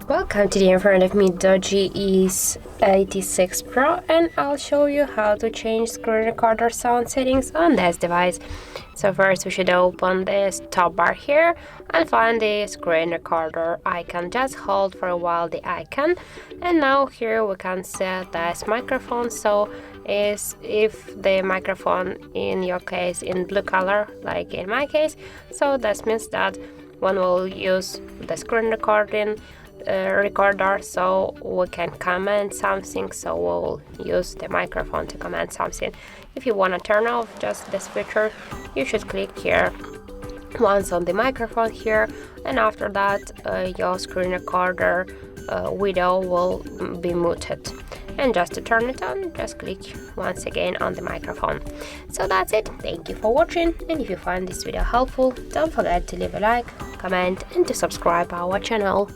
Welcome, today in front of me DOOGEE S86 Pro, and I'll show you how to change screen recorder sound settings on this device. So first we should open this top bar here and find the screen recorder icon. Just hold for a while the icon, and now here we can set this microphone. So if the microphone in your case in blue color, like in my case, so that means that one will use the screen recorder, so we can comment something, so we'll use the microphone to comment something. If you want to turn off just this feature, you should click here once on the microphone here, and after that your screen recorder video will be muted. And just to turn it on, just click once again on the microphone. So that's it. Thank you for watching, and if you find this video helpful, don't forget to leave a like, comment and to subscribe our channel.